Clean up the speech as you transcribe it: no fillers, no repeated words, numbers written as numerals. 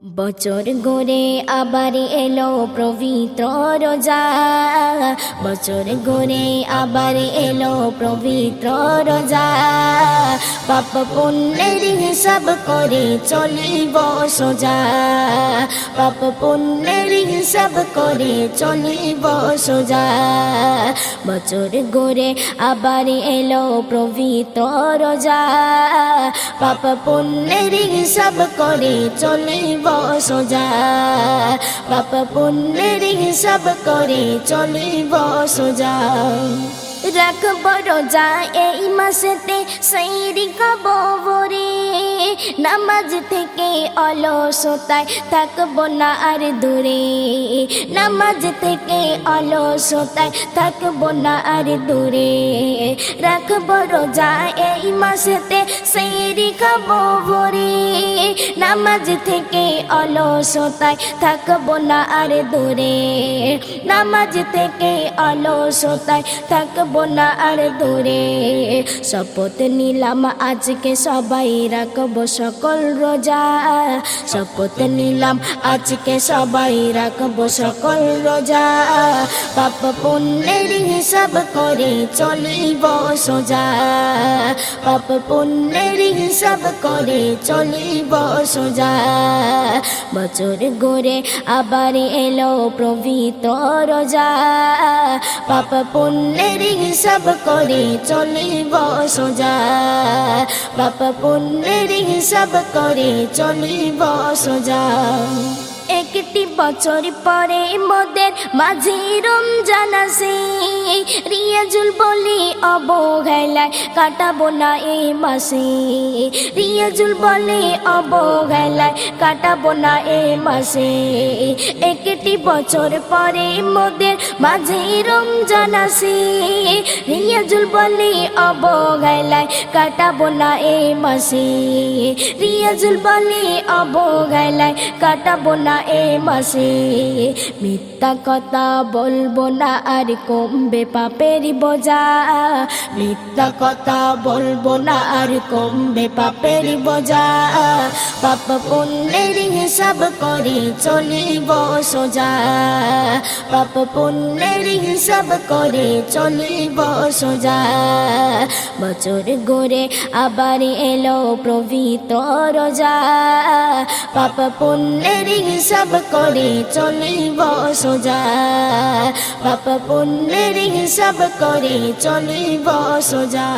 বছর গড়ে আবার এলো পবিত্র রোজা, বছর গড়ে আবার এলো পবিত্র রোজা। পাপ পুণ্যের হিসাব করে চলিব সোজা, পাপ পুণ্যের হিসাব করে চলিব সোজা। বছর গড়ে আবার এলো পবিত্র রোজা, পাপ পুণ্যের হিসাব করে চলিব সোজা, পাপ পুণ্যের হিসাব করে চলিব সোজা। রাখব রোজা এই মাসেতে সেহরি খাব ভোরে, নামাজ থেকে অলসতায় থাকব না আর দূরে, নামাজ থেকে অলসতায় থাকব না আর দূরে। রাখব রোজা এই মাসেতে সেহরি খাব ভোরে, নামাজ থেকে অলসতায় থাকব না আর দূরে, নামাজ থেকে অলসতায় থাকব না আর দূরে। শপথ নিলাম আজকে সবাই রাখব সকল রোজা, শপথ নিলাম আজকে সবাই রাখব সকল রোজা। পাপ পুণ্যের হিসাব করে চলিব সোজা, পাপ পুণ্যের হিসাব করে চলিব সোজা। বছর গড়ে আবার এলো পবিত্র রোজা, পাপ পুণ্যের হিসাব করে চলিব সোজা, পাপ পুণ্যের হিসাব করে চলিব সোজা। একটি বছর পরে মোদের মাঝে রমজান আসে, রিয়াজুল বলি অবহেলায় কাটাবো না এই মাসে, রিয়াজুল বলে অবহেলায় কাটাবো না এই মাসে। একটি বছর পরে মোদের মাঝে রমজান আসে, রিয়াজুল বলে অবহেলায় কাটাবো না এই মাসে, রিয়াজুল বলে অবহেলায় কাটাবো না এ মাসে। মিথ্যা কথা বলবো না আর কমবে পাপের বোঝা, মিথ্যা কথা বলবো না আর কমবে পাপের বোঝা। পাপ পুণ্যের হিসাব করে চলিব সোজা, পাপ পুণ্যের হিসাব করে চলিব সোজা। বছর গড়ে আবার এলো পবিত্র রোজা, পাপ পুণ্যের হিসাব করে চলিব সোজা, পাপ পুণ্যের হিসাব করে চলিব সোজা।